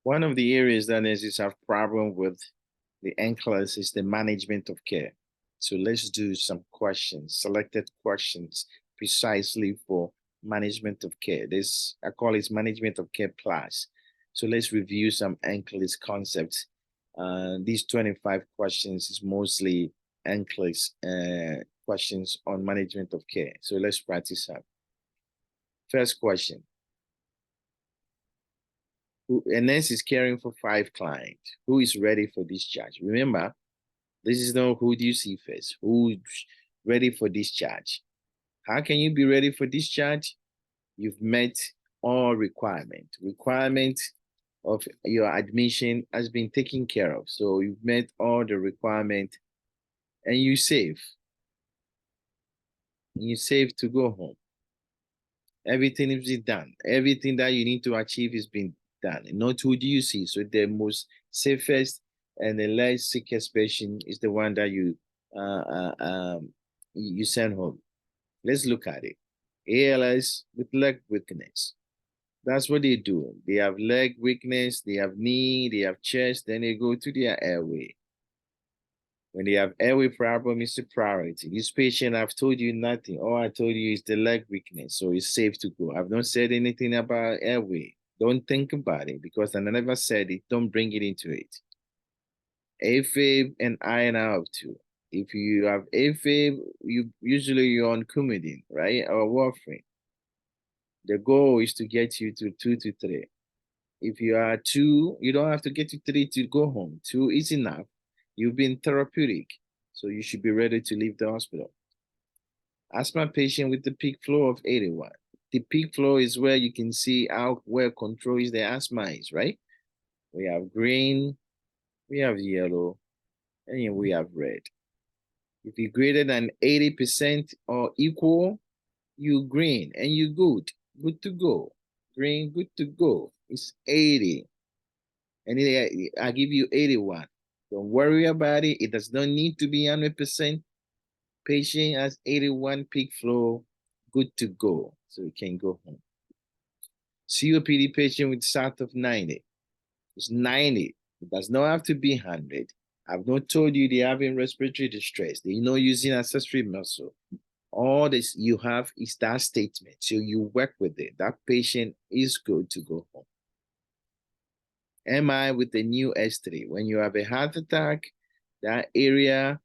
One of the areas that nurses have problem with the NCLEX is the management of care. So let's do some questions, selected questions precisely for management of care. This, I call it management of care class. So let's review some NCLEX concepts. These 25 questions is mostly NCLEX questions on management of care. So let's practice up. First question. A nurse is caring for 5 clients. Who is ready for discharge? Remember, this is not who do you see first, who's ready for discharge. How can you be ready for discharge? You've met all requirements. Requirement of your admission has been taken care of. So you've met all the requirements and you save. You save to go home. Everything is done. Everything that you need to achieve is being done. Not who do you see. So the most safest and the less sickest patient is the one that you send home. Let's look at it. ALS with leg weakness. That's what they do. They have leg weakness, they have knee, they have chest, then they go to their airway. When they have airway problem, it's a priority. This patient, I've told you nothing. All I told you is the leg weakness, so it's safe to go. I've not said anything about airway. Don't think about it because I never said it. Don't bring it into it. AFib and INR too. If you have AFib, you're on Coumadin, right? Or warfarin. The goal is to get you to 2 to 3. If you are 2, you don't have to get to 3 to go home. 2 is enough. You've been therapeutic, so you should be ready to leave the hospital. Asthma patient with the peak flow of 81. The peak flow is where you can see how well controlled the asthma is, right? We have green, we have yellow, and we have red. If you're greater than 80% or equal, you green and you good to go. Green, good to go. It's 80. And I give you 81. Don't worry about it. It does not need to be 100%. Patient has 81 peak flow, good to go. So you can go home. COPD patient with SATA of 90. It's 90. It does not have to be 100. I've not told you they're having respiratory distress. They're not using accessory muscle. All this you have is that statement. So you work with it. That patient is good to go home. MI with the new S3. When you have a heart attack, that area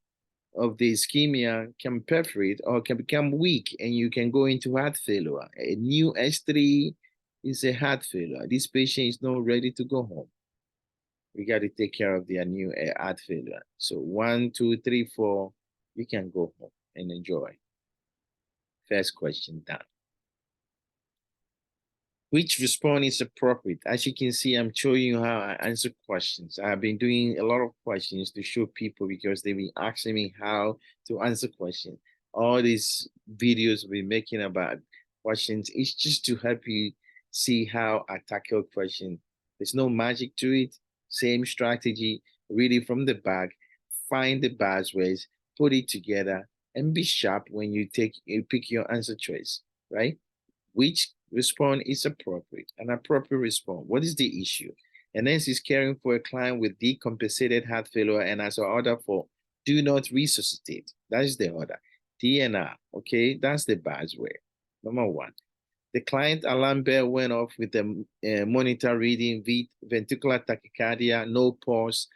of the ischemia can perforate or can become weak and you can go into heart failure. A new S3 is a heart failure. This patient is not ready to go home. We got to take care of their new heart failure. So 1, 2, 3, 4, you can go home and enjoy. First question done. Which response is appropriate? As you can see, I'm showing you how I answer questions. I've been doing a lot of questions to show people because they've been asking me how to answer questions. All these videos we're making about questions is just to help you see how I tackle questions. There's no magic to it. Same strategy, read it from the back, find the buzzwords, put it together, and be sharp when you pick your answer choice, right? Which response is appropriate? An appropriate response. What is the issue? And then she's caring for a client with decompensated heart failure and as an order for do not resuscitate. That is the order. DNR, okay? That's the buzzword. Number 1. The client alarm bell went off with the monitor reading ventricular tachycardia, no pulse,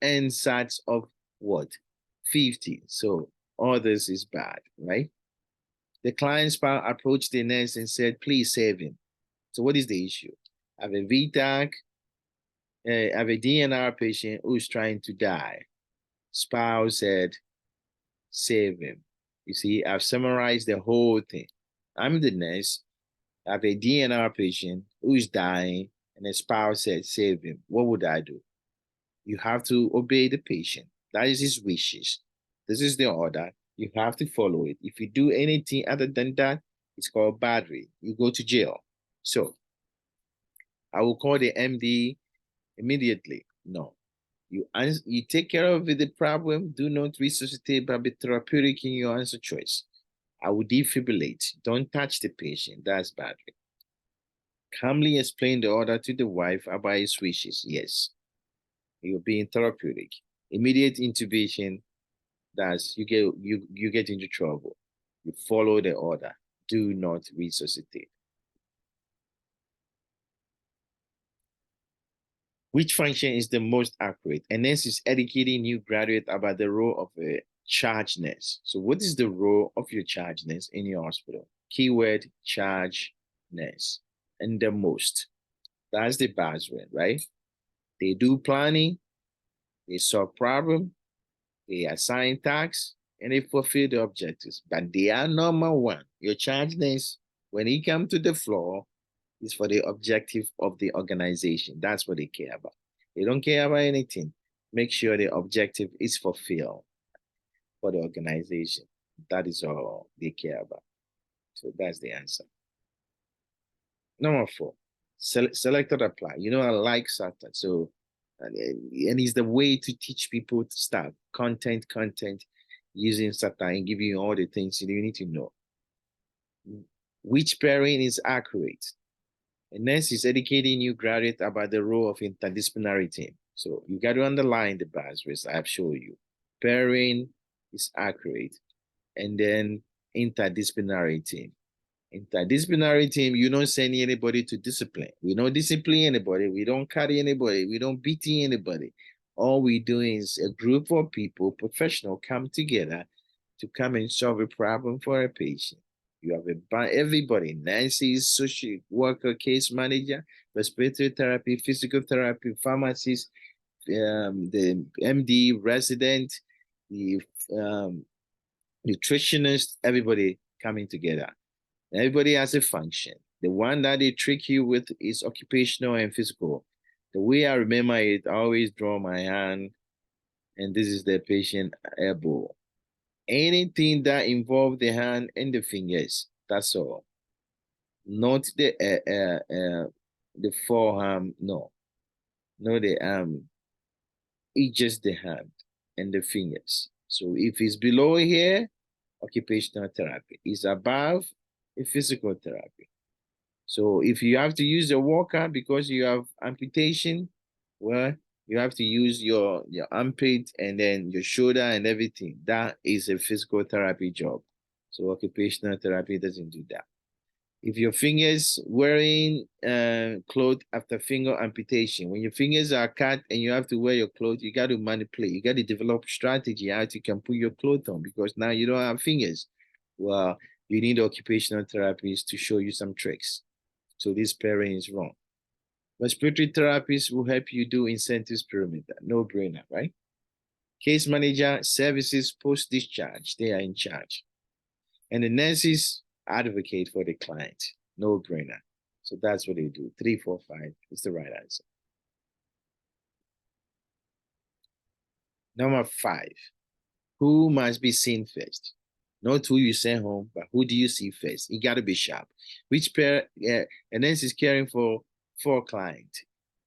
and SATs of what? 50. So all this is bad, right? The client's spouse approached the nurse and said, please save him. So what is the issue? I have a VTAC, I have a DNR patient who's trying to die. Spouse said, save him. You see, I've summarized the whole thing. I'm the nurse. I have a DNR patient who's dying, and the spouse said, save him. What would I do? You have to obey the patient. That is his wishes. This is the order. You have to follow it. If you do anything other than that, it's called battery. You go to jail. So I will call the MD immediately. No. You take care of the problem. Do not resuscitate, but be therapeutic in your answer choice. I will defibrillate. Don't touch the patient. That's battery. Calmly explain the order to the wife about his wishes. Yes, you're being therapeutic. Immediate intubation, that's you get into trouble. You follow the order. Do not resuscitate. Which function is the most accurate? And this is educating new graduate about the role of a charge nurse. So what is the role of your charge nurse in your hospital? Keyword charge nurse. And the most. That's the buzzword, right? They do planning, they solve problem, they assign tasks, and they fulfill the objectives. But they are number one. Your charge nurse, when he come to the floor, is for the objective of the organization. That's what they care about. They don't care about anything. Make sure the objective is fulfilled for the organization. That is all they care about. So that's the answer. Number 4, select or apply. You know, I like SATA. So, and it's the way to teach people to start content using SATA and give you all the things you need to know. Which pairing is accurate? And next is educating new graduate about the role of interdisciplinary team. So you got to underline the buzzwords I've shown you. Pairing is accurate. And then interdisciplinary team. Interdisciplinary team, you don't send anybody to discipline. We don't discipline anybody. We don't carry anybody. We don't beat anybody. All we do is a group of people, professional, come together to come and solve a problem for a patient. You have everybody, nurses, social worker, case manager, respiratory therapy, physical therapy, pharmacist, the MD, resident, the nutritionist, everybody coming together. Everybody has a function. The one that they trick you with is occupational and physical. The way I remember it, I always draw my hand, and this is the patient elbow. Anything that involves the hand and the fingers, that's all. Not the forearm, no. No, the arm. It's just the hand and the fingers. So if it's below here, occupational therapy. It's above a physical therapy. So if you have to use a walker because you have amputation, well, you have to use your armpit and then your shoulder and everything. That is a physical therapy job. So occupational therapy doesn't do that. If your fingers wearing clothes after finger amputation, when your fingers are cut and you have to wear your clothes, you got to manipulate. You got to develop strategy how you can put your clothes on because now you don't have fingers. Well, you need occupational therapists to show you some tricks. So this pairing is wrong. Respiratory therapists will help you do incentives pyramid. No brainer, right? Case manager, services, post-discharge, they are in charge. And the nurses advocate for the client. No brainer. So that's what they do. 3, 4, 5 is the right answer. Number 5, who must be seen first? Not who you send home, but who do you see first? You got to be sharp. Which pair, a nurse is caring for 4 clients.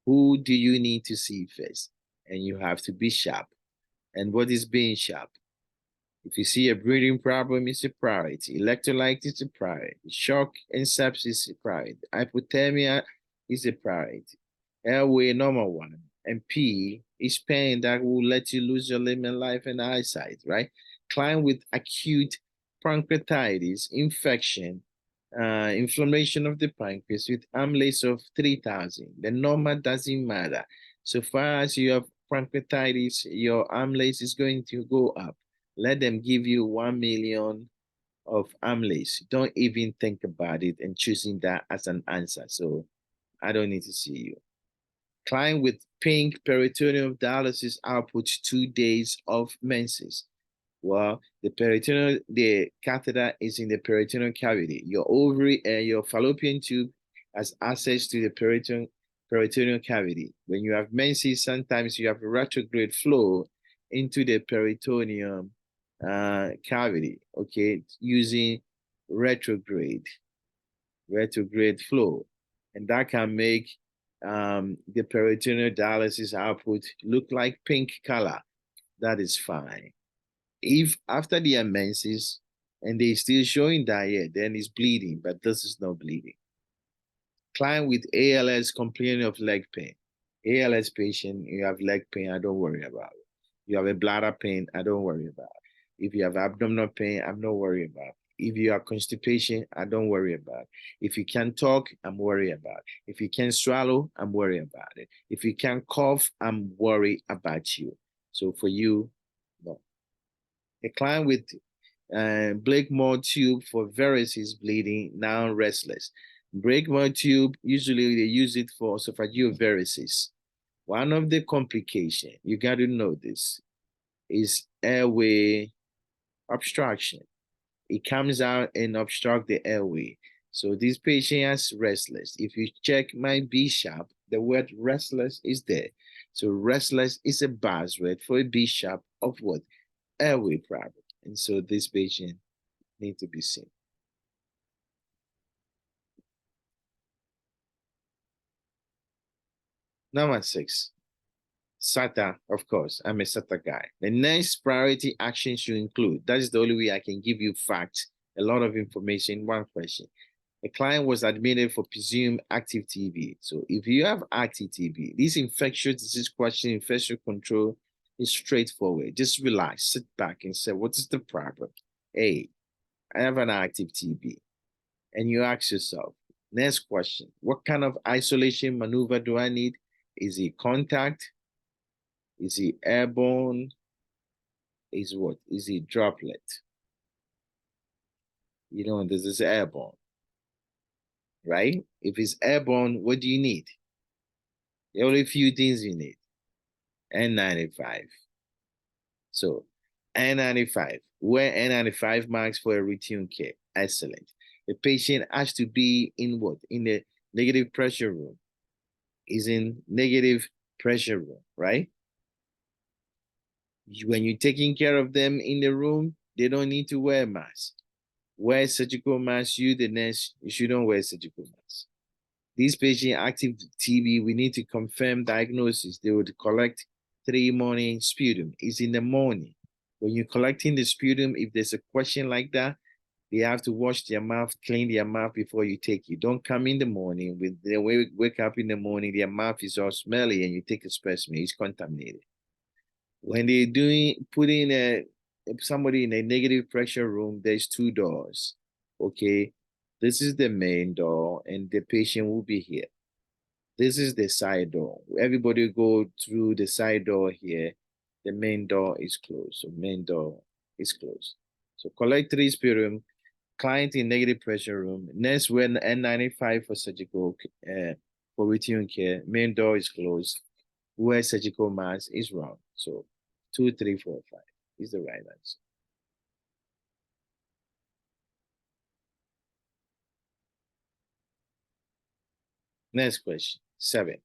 Who do you need to see first? And you have to be sharp. And what is being sharp? If you see a breathing problem, it's a priority. Electrolyte is a priority. Shock and sepsis is a priority. Hypothermia is a priority. Airway, number 1. And P is pain that will let you lose your limb and life and eyesight, right? Client with acute pancreatitis, infection, inflammation of the pancreas with amylase of 3,000. The number doesn't matter. So far as you have pancreatitis, your amylase is going to go up. Let them give you 1 million of amylase. Don't even think about it and choosing that as an answer. So I don't need to see you. Client with pink peritoneal dialysis output 2 days of menses. Well, the catheter is in the peritoneal cavity. Your ovary and your fallopian tube has access to the peritoneal cavity. When you have menses, sometimes you have a retrograde flow into the peritoneum cavity, okay, using retrograde flow. And that can make the peritoneal dialysis output look like pink color. That is fine. If after the menses and they still showing diet, then it's bleeding, but this is not bleeding. Client with ALS complaining of leg pain. ALS patient, you have leg pain, I don't worry about it. You have a bladder pain, I don't worry about it. If you have abdominal pain, I'm not worried about it. If you have constipation, I don't worry about it. If you can't talk, I'm worried about it. If you can't swallow, I'm worried about it. If you can't cough, I'm worried about you. So for you, no. A client with Blakemore tube for varices bleeding, now restless. Blakemore tube, usually they use it for esophageal varices. One of the complications, you got to know this, is airway obstruction. It comes out and obstruct the airway. So this patient is restless. If you check my BESHARP, the word restless is there. So restless is a buzzword for a BESHARP of what? Airway problem. And so this patient need to be seen. Number 6, SATA, of course, I'm a SATA guy. The next priority action should include, that is the only way I can give you facts, a lot of information, one question. A client was admitted for presumed active TB. So if you have active TB, this infectious disease question, infection control is straightforward. Just relax, sit back and say, what is the problem? A, I have an active TB. And you ask yourself, next question, what kind of isolation maneuver do I need? Is it contact? Is it airborne? Is what? Is it droplet? You know, this is airborne, right? If it's airborne, what do you need? There are only a few things you need. N95. So N95, wear N95 masks for a routine care. Excellent. The patient has to be in what? In the negative pressure room. Is in negative pressure room, right? When you're taking care of them in the room, they don't need to wear masks. Wear surgical mask. You, the nurse, you shouldn't wear surgical mask. This patient active TB, we need to confirm diagnosis. They would collect 3 morning sputum. It's in the morning. When you're collecting the sputum, if there's a question like that, they have to wash their mouth, clean their mouth before you take it. Don't come in the morning with the wake up in the morning, their mouth is all smelly and you take a specimen, it's contaminated. When they're putting somebody in a negative pressure room, there's 2 doors. Okay. This is the main door, and the patient will be here. This is the side door. Everybody go through the side door here. The main door is closed. So main door is closed. So collect 3 sputum, client in negative pressure room. Nurse wear N95 for surgical for routine care. Main door is closed. Wear surgical mask is wrong. So 2, 3, 4, 5 is the right answer. Next question, 7.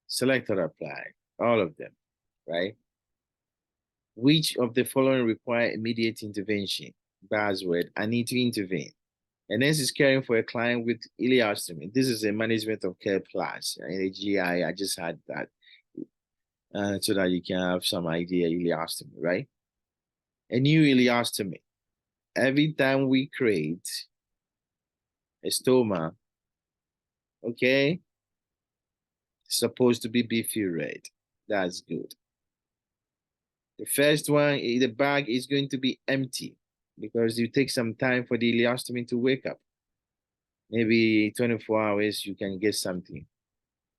Select or apply. All of them, right? Which of the following require immediate intervention? Buzzword, I need to intervene. And this is caring for a client with ileostomy. This is a management of care class. In a GI, I just had that so that you can have some idea ileostomy, right? A new ileostomy. Every time we create a stoma, okay, supposed to be beefy red. That's good. The first one, the bag is going to be empty because you take some time for the ileostomy to wake up. Maybe 24 hours, you can get something.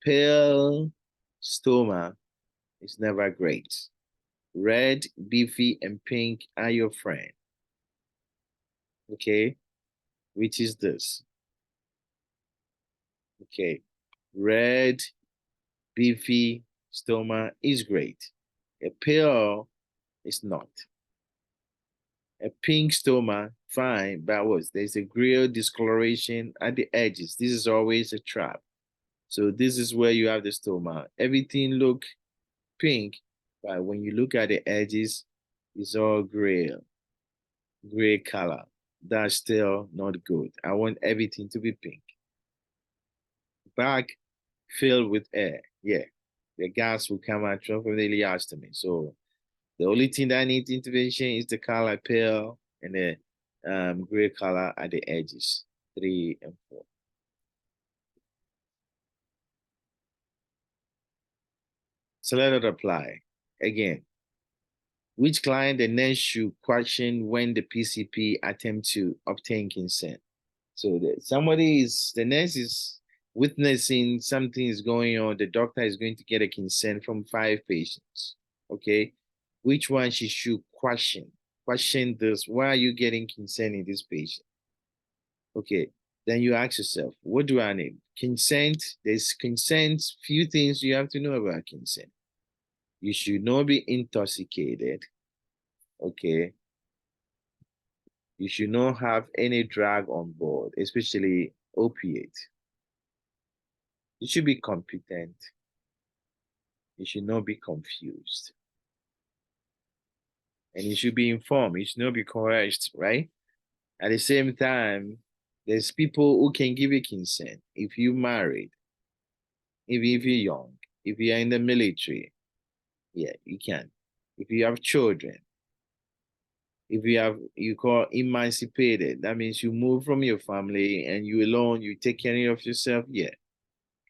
Pale stoma is never great. Red, beefy, and pink are your friend. Okay, which is this? Okay, red, beefy stoma is great. A pale is not. A pink stoma, fine, but what? There's a gray discoloration at the edges. This is always a trap. So this is where you have the stoma. Everything look pink, but when you look at the edges, it's all gray color. That's still not good. I want everything to be pink. Bag filled with air. Yeah, the gas will come out from the ileostomy. So the only thing that needs intervention is the color pale and the gray color at the edges, 3 and 4. Select or apply. Again, which client the nurse should question when the PCP attempt to obtain consent? So the nurse is witnessing something is going on. The doctor is going to get a consent from 5 patients. Okay, which one she should question? Question this: why are you getting consent in this patient? Okay, then you ask yourself, what do I need? Consent. There's consent. Few things you have to know about consent. You should not be intoxicated. Okay. You should not have any drug on board, especially opiate. You should be competent. You should not be confused. And you should be informed. You should not be coerced, right? At the same time, there's people who can give you consent. If you're married, if you're young, if you're in the military, yeah, you can. If you have children, if you call emancipated, that means you move from your family and you alone, you take care of yourself, yeah.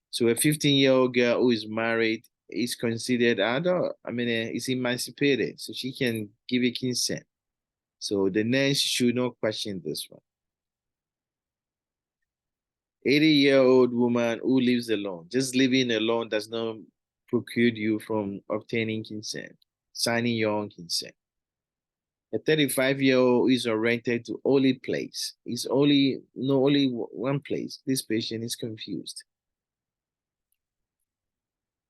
So a 15-year-old girl who is married is considered adult. I mean, is emancipated, so she can give a consent. So the nurse should not question this one. 80-year-old woman who lives alone. Just living alone does not preclude you from obtaining consent, signing your own consent. A 35-year-old is oriented to only place. It's only one place. This patient is confused.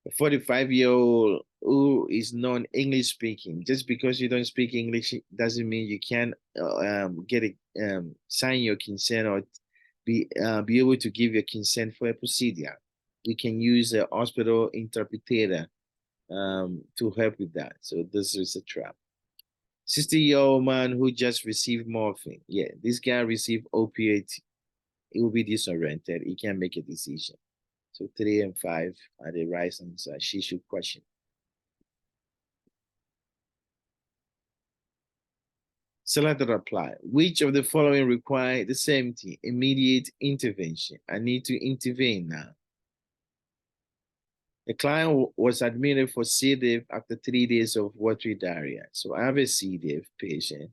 A 45-year-old who is non-English speaking. Just because you don't speak English doesn't mean you can't sign your consent or be able to give your consent for a procedure. We can use a hospital interpreter to help with that. So this is a trap. 60-year-old man who just received morphine. Yeah, this guy received opiate. He will be disoriented. He can't make a decision. So 3 and 5 are the right answer. She should question. Select or apply. Which of the following require the same thing? Immediate intervention. I need to intervene now. The client was admitted for C-diff after 3 days of watery diarrhea. So I have a C-diff patient.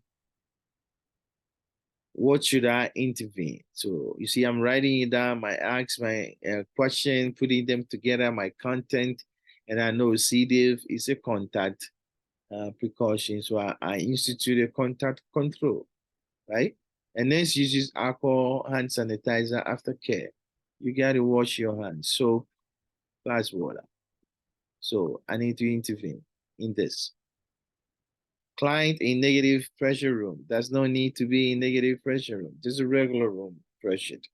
What should I intervene? So you see, I'm writing it down, my asks, my question, putting them together, my content, and I know C-diff is a contact precaution. So I institute a contact control, right? And then she uses alcohol hand sanitizer after care. You got to wash your hands. So plus water. So I need to intervene in this. Client in negative pressure room. There's no need to be in negative pressure room. Just a regular room pressured.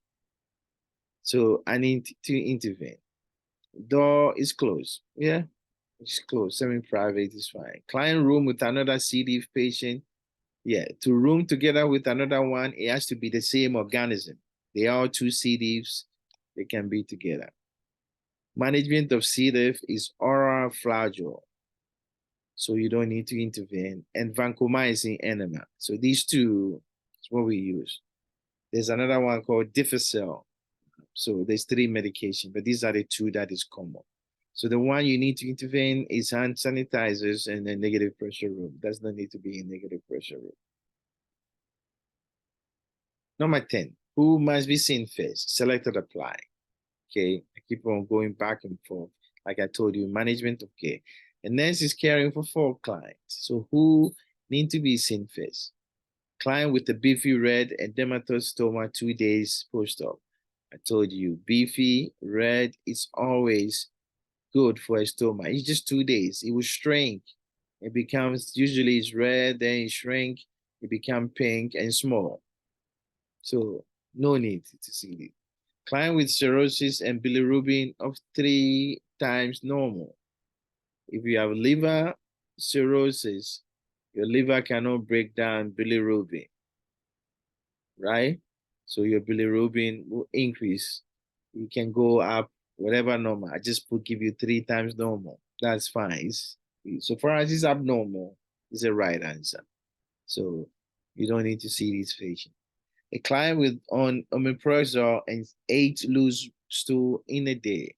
So I need to intervene. Door is closed. Yeah, it's closed. Semi-private is fine. Client room with another C-diff patient. Yeah, to room together with another one, it has to be the same organism. They are 2 C-diffs. They can be together. Management of C-diff is oral flagyl. So you don't need to intervene. And vancomycin enema. So these two is what we use. There's another one called Difficil. So there's 3 medications, but these are the 2 that is common. So the one you need to intervene is hand sanitizers and a negative pressure room. Does not need to be in negative pressure room. Number 10, who must be seen first? Select or apply. Okay, I keep on going back and forth. Like I told you, management of care. A nurse is caring for 4 clients. So who need to be seen first? Client with a beefy red edematous 2 days post-op. I told you, beefy red is always good for a stoma. It's just 2 days. It will shrink. It becomes, usually it's red, then it shrink, it becomes pink and small. So no need to see it. Client with cirrhosis and bilirubin of 3 times normal. If you have liver cirrhosis, your liver cannot break down bilirubin, right? So your bilirubin will increase. You can go up, whatever normal. I just give you 3 times normal. That's fine. So far as it's abnormal, it's the right answer. So you don't need to see this patient. A client with on omeprazole and 8 loose stool in a day.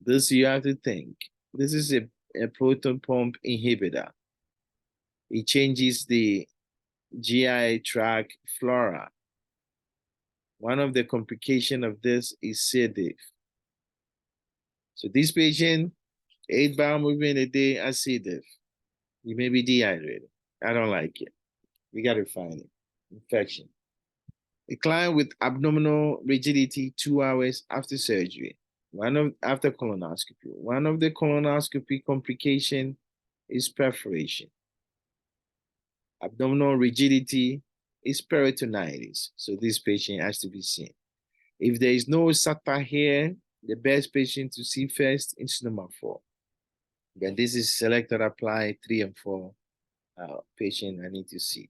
This you have to think. This is a proton pump inhibitor. It changes the GI tract flora. One of the complications of this is C-diff. So this patient, 8 bowel movement a day has C-diff. You may be dehydrated. I don't like it. We got to find it. Infection. A client with abdominal rigidity 2 hours after surgery. After colonoscopy. One of the colonoscopy complication is perforation. Abdominal rigidity is peritonitis. So this patient has to be seen. If there is no SATA here, the best patient to see first is number 4. Then this is select or apply 3 and 4 patient I need to see.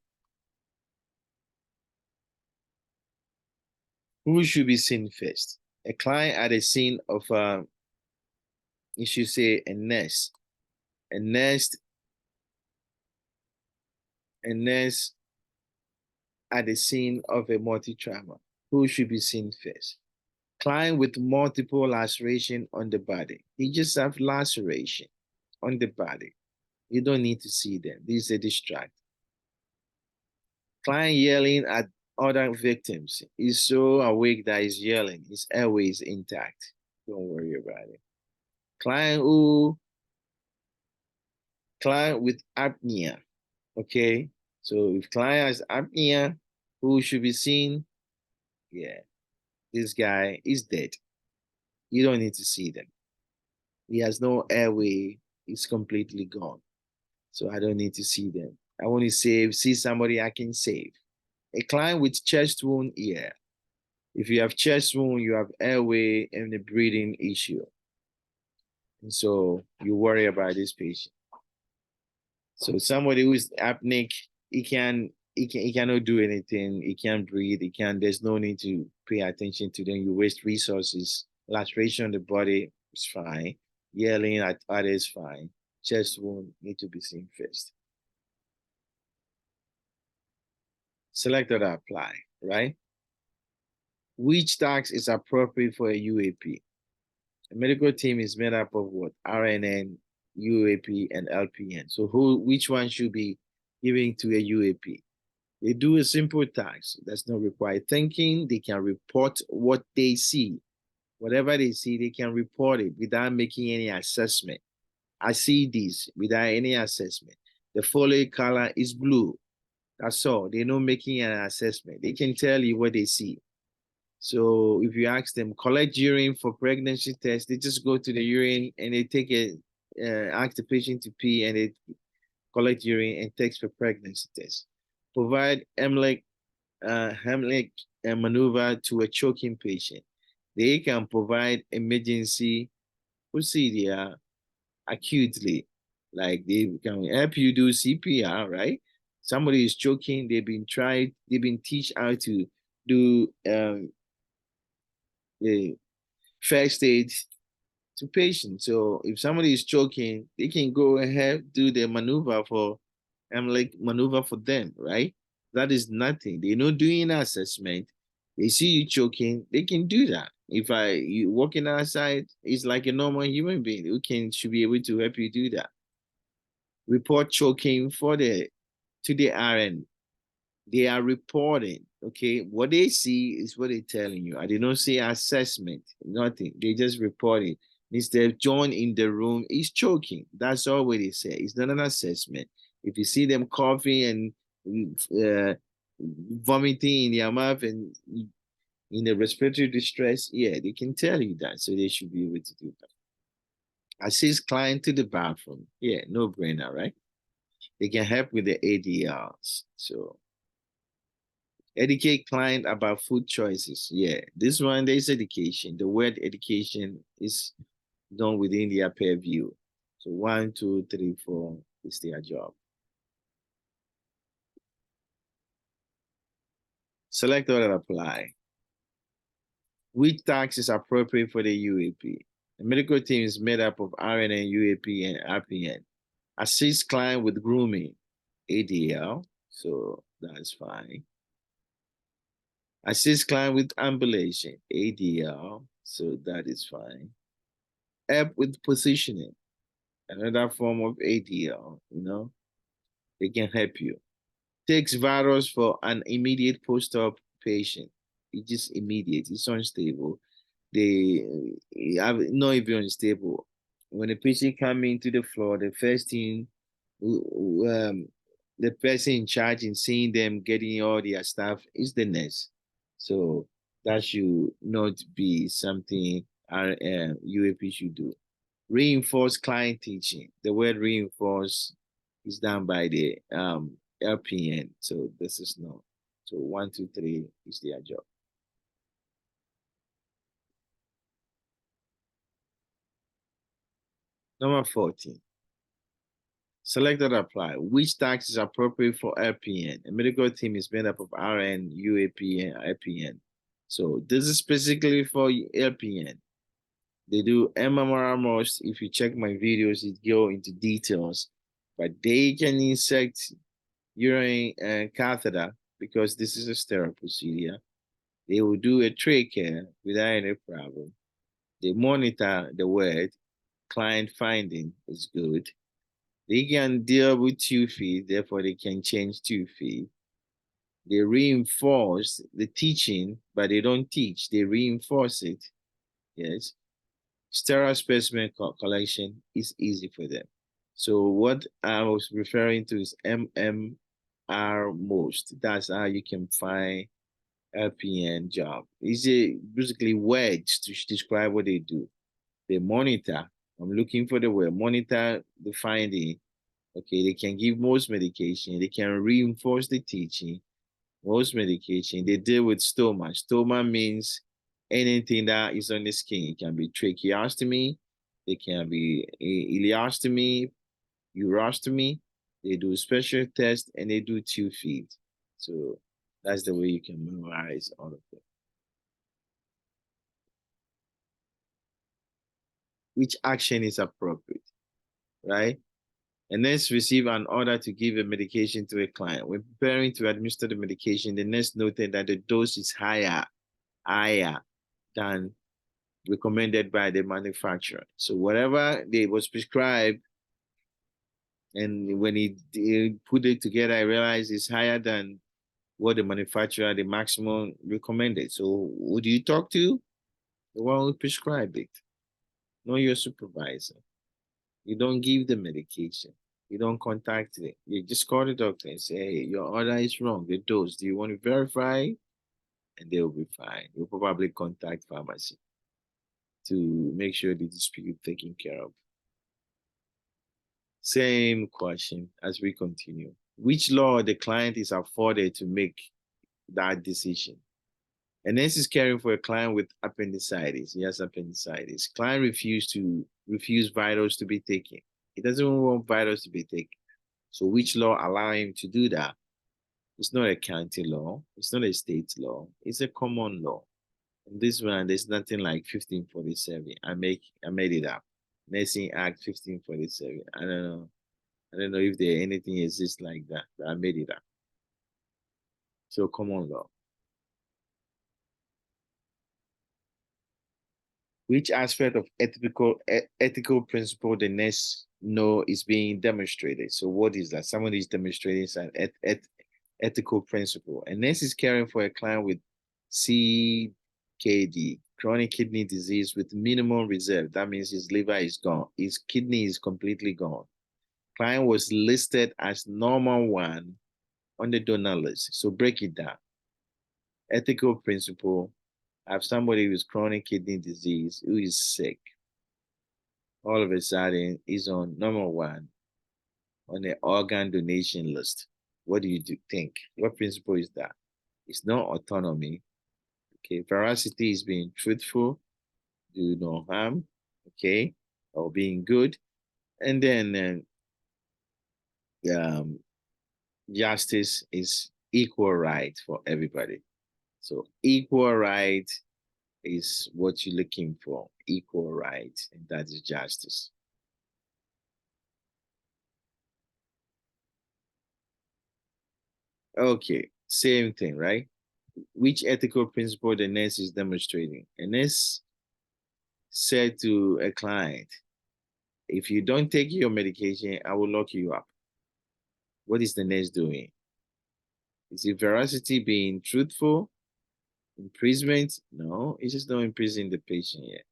Who should be seen first? A client at a scene of, you should say a nurse. A nurse at the scene of a multi-trauma. Who should be seen first? Client with multiple laceration on the body. He just have laceration on the body. You don't need to see them. This is a distract. Client yelling at other victims. He's so awake that he's yelling. His airway is intact. Don't worry about it. Client with apnea. Okay. So if client has apnea, who should be seen? Yeah. This guy is dead. You don't need to see them. He has no airway. He's completely gone. So I don't need to see them. I want to see somebody I can save. A client with chest wound, yeah. If you have chest wound, you have airway and a breathing issue. And so you worry about this patient. So somebody who is apneic, he cannot do anything. He can't breathe. There's no need to pay attention to them. You waste resources. Laceration on the body is fine. Yelling at others, fine. Chest wound need to be seen first. Select or apply, right? Which tax is appropriate for a UAP? A medical team is made up of what? RNN, UAP, and LPN. So which one should be given to a UAP? They do a simple task. That's not required thinking. They can report what they see. Whatever they see, they can report it without making any assessment. I see this without any assessment. The folate color is blue. That's all. They're not making an assessment. They can tell you what they see. So if you ask them, collect urine for pregnancy test, they just go to the urine and they take ask the patient to pee and they collect urine and text for pregnancy test. Provide Heimlich maneuver to a choking patient. They can provide emergency procedure acutely. Like they can help you do CPR, right? Somebody is choking, they've been teach how to do the first aid to patients. So if somebody is choking, they can go ahead, do the maneuver for maneuver for them, right? That is nothing. They're not doing an assessment. They see you choking, they can do that. If you walking outside, it's like a normal human being who should be able to help you do that. Report choking to the RN. They are reporting, okay? What they see is what they're telling you. I did not say assessment, nothing. They just reporting. Mr. John in the room is choking. That's all what they say. It's not an assessment. If you see them coughing and vomiting in their mouth and in the respiratory distress, yeah, they can tell you that. So they should be able to do that. Assist client to the bathroom. Yeah, no brainer, right? They can help with the ADRs. So educate client about food choices. Yeah, this one, there's education. The word education is done within their purview. So 1, 2, 3, 4 is their job. Select or apply. Which tax is appropriate for the UAP? The medical team is made up of RNN, UAP, and RPN. Assist client with grooming, ADL, so that's fine. Assist client with ambulation, ADL, so that is fine. Help with positioning, another form of ADL, you know, they can help you. Takes virus for an immediate post-op patient. It's just immediate, it's unstable. They have not even unstable. When a patient come into the floor, the first thing the person in charge in seeing them getting all their stuff is the nurse. So that should not be something our UAP should do. Reinforce client teaching. The word reinforce is done by the LPN. So this is not. So 1, 2, 3 is their job. Number 14. Select or apply. Which tax is appropriate for LPN? A medical team is made up of RN, UAP, and LPN. So this is specifically for LPN. They do MMR most. If you check my videos, it go into details. But they can insert urine and catheter because this is a sterile procedure. They will do a trachea without any problem. They monitor the word. Client finding is good. They can deal with 2 feet, therefore they can change 2 feet. They reinforce the teaching, but they don't teach. They reinforce it. Yes. Sterile specimen collection is easy for them. So what I was referring to is MMR most. That's how you can find LPN job. It's basically words to describe what they do. They monitor. I'm looking for the word. Monitor the finding. Okay, they can give most medication. They can reinforce the teaching. Most medication. They deal with stoma. Stoma means anything that is on the skin. It can be tracheostomy. It can be ileostomy, urostomy. They do special tests and they do 2 feet. So that's the way you can memorize all of them. Which action is appropriate, right? And nurse receive an order to give a medication to a client. When preparing to administer the medication, the nurse noted that the dose is higher than recommended by the manufacturer. So whatever they was prescribed, and when he put it together, I realized it's higher than what the manufacturer, the maximum recommended. So who do you talk to? The one who prescribed it, not your supervisor. You don't give the medication. You don't contact them. You just call the doctor and say, hey, your order is wrong. The dose, do you want to verify? And they'll be fine. You'll probably contact pharmacy to make sure the dispute is taken care of. Same question as we continue. Which law the client is afforded to make that decision? A nurse is caring for a client with appendicitis. He has appendicitis. Client refuse vitals to be taken. He doesn't want vitals to be taken. So which law allow him to do that? It's not a county law. It's not a state law. It's a common law. In this one, there's nothing like 1547. I made it up. Nursing Act 1547. I don't know. I don't know if there anything exists like that, but I made it up. So common law. Which aspect of ethical principle the nurse know is being demonstrated? So what is that? Someone is demonstrating an ethical principle. A nurse is caring for a client with CKD, chronic kidney disease with minimal reserve. That means his liver is gone. His kidney is completely gone. Client was listed as normal 1 on the donor list. So break it down. Ethical principle. I have somebody with chronic kidney disease who is sick. All of a sudden, is on number 1 on the organ donation list. What do you think? What principle is that? It's not autonomy. Okay, veracity is being truthful, do no harm, okay, or being good. And then justice is equal right for everybody. So equal right is what you're looking for, equal right, and that is justice. Okay, same thing, right? Which ethical principle the nurse is demonstrating? A nurse said to a client, If you don't take your medication, I will lock you up. What is the nurse doing? Is it veracity being truthful? Imprisonment? No, it's just not imprisoning the patient yet.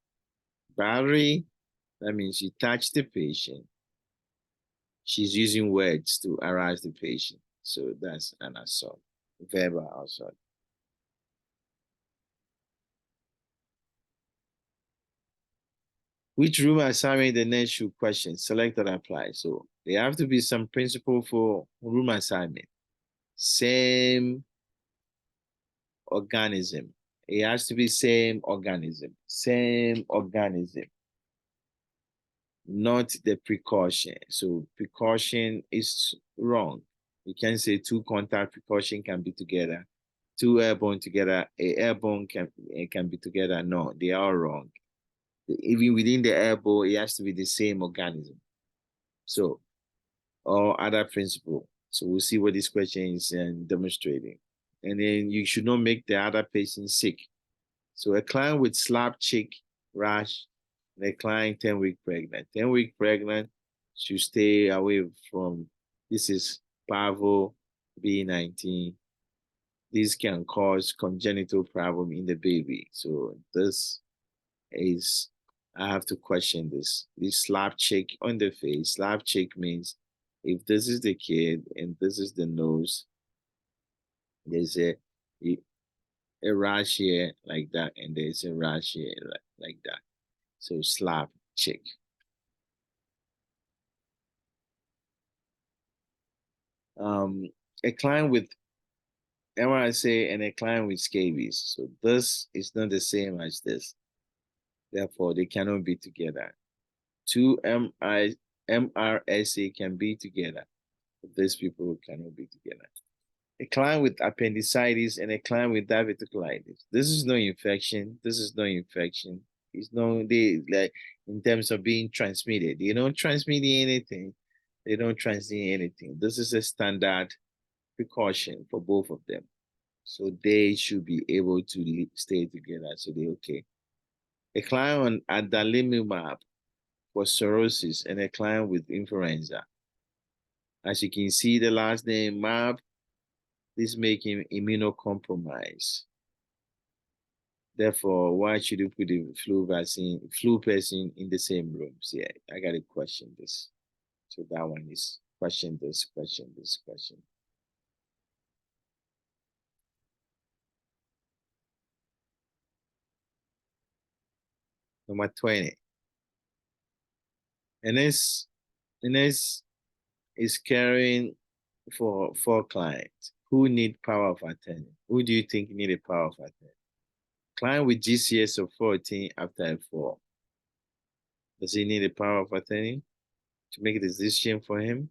Battery, that means you touch the patient. She's using words to harass the patient. So that's an assault, verbal assault. Which room assignment the nurse should question? Select or apply. So there have to be some principle for room assignment. Same organism. It has to be same organism. Same organism. Not the precaution. So precaution is wrong. You can't say two contact precaution can be together. Two airborne together, a airborne can be together. No, they are wrong. Even within the airborne, it has to be the same organism. So, or other principle. So we'll see what this question is demonstrating. And then you should not make the other patient sick. So a client with slap cheek rash, and a client 10-week pregnant. 10-week pregnant should stay away from, this is parvo B19. This can cause congenital problem in the baby. So this is, I have to question this. This slap cheek on the face. Slap cheek means if this is the kid and this is the nose, there's a rash here like that, and there's a rash here like that. So slap cheek. A client with MRSA and a client with scabies. So this is not the same as this. Therefore, they cannot be together. Two MRSA can be together, but these people cannot be together. A client with appendicitis and a client with diverticulitis. This is no infection. This is no infection. It's no, they like in terms of being transmitted. They don't transmit anything. They don't transmit anything. This is a standard precaution for both of them. So they should be able to stay together. So they okay. A client on adalimumab for cirrhosis and a client with influenza. As you can see, the last name MAB, this making immunocompromised. Therefore, why should you put the flu person in the same rooms? Yeah, I gotta question this. So that one is question this, question this, question. Number 20. And this is caring for 4 clients who need power of attorney. Who do you think need a power of attorney? Client with GCS of 14 after a 4. Does he need a power of attorney to make a decision for him?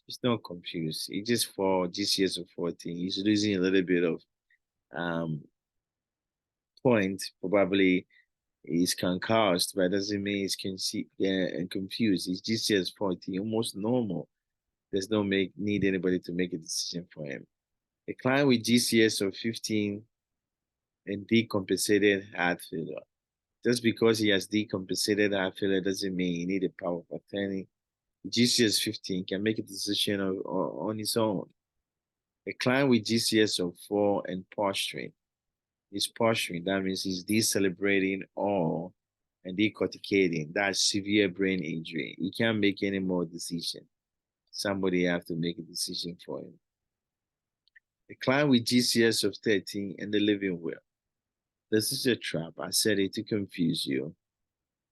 He's not confused. He just for GCS of 14. He's losing a little bit of point. Probably he's concussed, but doesn't mean he's confused. He's GCS 14, almost normal. There's no need anybody to make a decision for him. A client with GCS of 15 and decompensated heart failure. Just because he has decompensated heart failure doesn't mean he need a power of attorney. GCS 15 can make a decision on his own. A client with GCS of 4 and posturing. He's posturing, that means he's decelebrating or and decorticating. That's severe brain injury. He can't make any more decision. Somebody have to make a decision for him. A client with GCS of 13 and the living will. This is a trap. I said it to confuse you,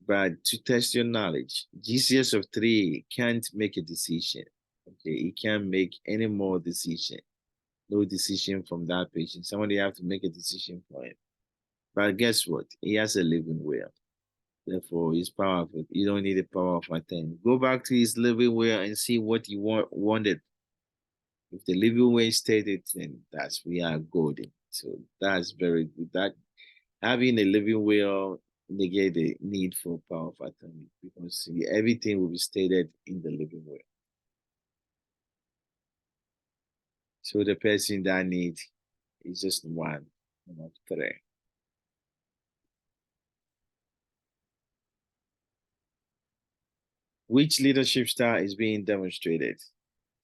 but to test your knowledge. GCS of 3 can't make a decision. Okay, he can't make any more decision. No decision from that patient. Somebody have to make a decision for him. But guess what? He has a living will. Therefore, he's powerful. You don't need the power of attorney. Go back to his living will and see what he wanted. If the living will stated, then that's we are golden. So that's very good. That having a living will negate the need for power of attorney because everything will be stated in the living will. So the person that needs is just one, not 3. Which leadership style is being demonstrated?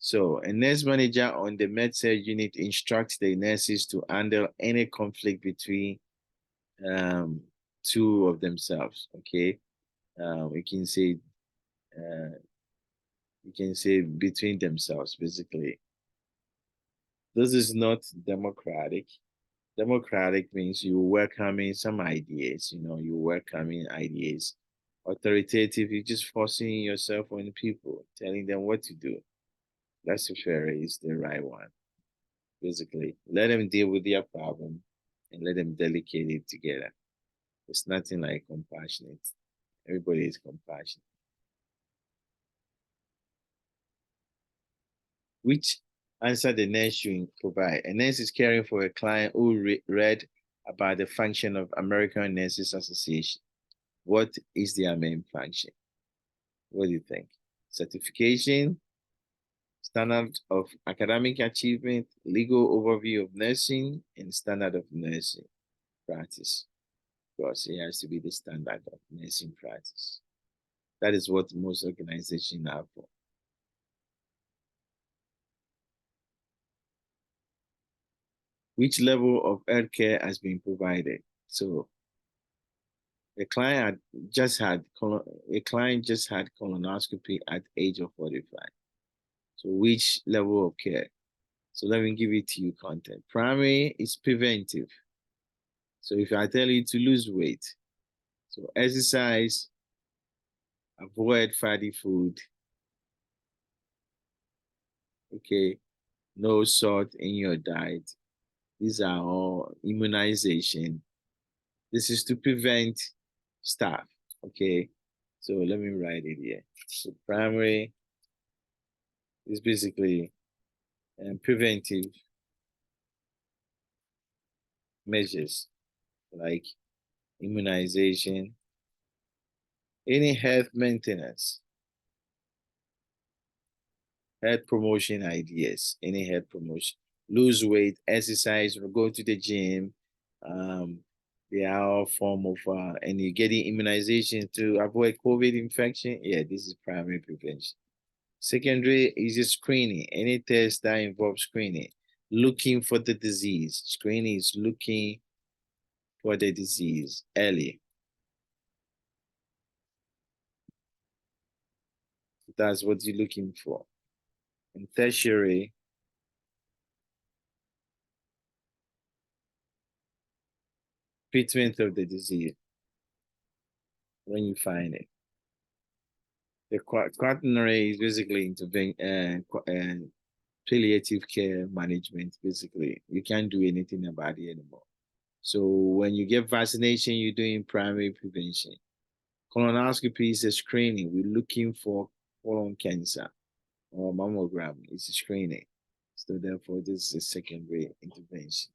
So a nurse manager on the med-surg unit instructs the nurses to handle any conflict between two of themselves. Okay, we can say between themselves, basically. This is not democratic. Democratic means you welcoming some ideas, you welcoming ideas. Authoritative, you're just forcing yourself on people, telling them what to do. Laissez-faire is the right one. Basically, let them deal with their problem and let them delegate it together. It's nothing like compassionate. Everybody is compassionate. Which answer the nurse should provide? A nurse is caring for a client who read about the function of American Nurses Association. What is their main function? What do you think? Certification, standard of academic achievement, legal overview of nursing, and standard of nursing practice. Of course, it has to be the standard of nursing practice. That is what most organizations are for. Which level of healthcare has been provided? So a client just had colonoscopy at age of 45. So which level of care? So let me give it to you content. Primary is preventive. So if I tell you to lose weight, so exercise, avoid fatty food, okay, no salt in your diet. These are all immunization. This is to prevent staph, okay? So let me write it here. So primary is basically preventive measures like immunization, any health maintenance, health promotion ideas, any health promotion, lose weight, exercise, or go to the gym. They are all form of, and you're getting immunization to avoid COVID infection. Yeah, this is primary prevention. Secondary is a screening, any test that involves screening, looking for the disease. Screening is looking for the disease early. That's what you're looking for. And tertiary, treatment of the disease when you find it. The quaternary is basically palliative care management. Basically, you can't do anything about it anymore. So when you get vaccination, you're doing primary prevention. Colonoscopy is a screening. We're looking for colon cancer, or mammogram is a screening. So therefore, this is a secondary intervention.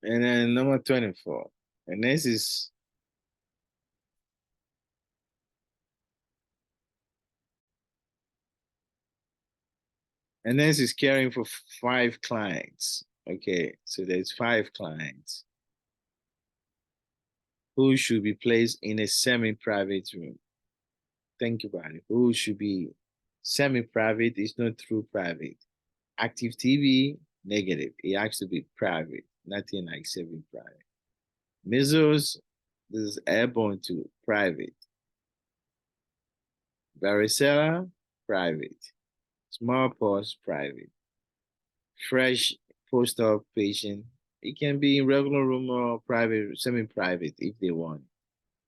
And then number 24. And this is caring for 5 clients. Okay, so there's 5 clients who should be placed in a semi-private room. Think about it. Who should be semi-private is not true private. Active TB, negative. It has to be private, nothing like semi-private. Measles, this is airborne too, private. Varicella, private. Smallpox, private. Fresh post-op patient, it can be in regular room or private, semi-private if they want.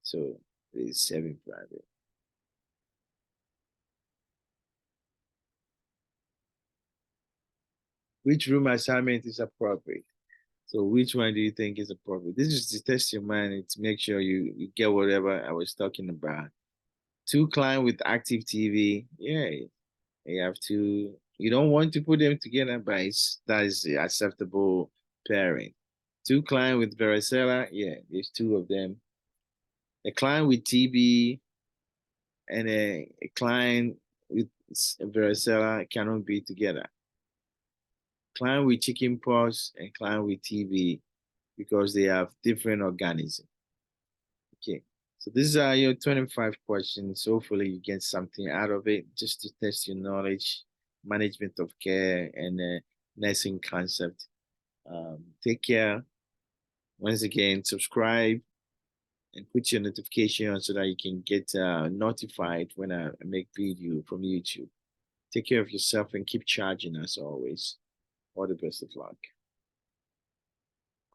So it's semi-private. Which room assignment is appropriate? So which one do you think is appropriate? This is to test your mind to make sure you get whatever I was talking about. 2 clients with active TB, yeah, you have to, you don't want to put them together, but that is the acceptable pairing. 2 clients with varicella, yeah, there's 2 of them. A client with TB and a client with varicella cannot be together. Client with chickenpox and client with TB because they have different organisms. Okay, so these are your 25 questions. Hopefully you get something out of it just to test your knowledge, management of care, and nursing concept. Take care. Once again, subscribe and put your notification on so that you can get notified when I make video from YouTube. Take care of yourself and keep charging as always. All the best of luck.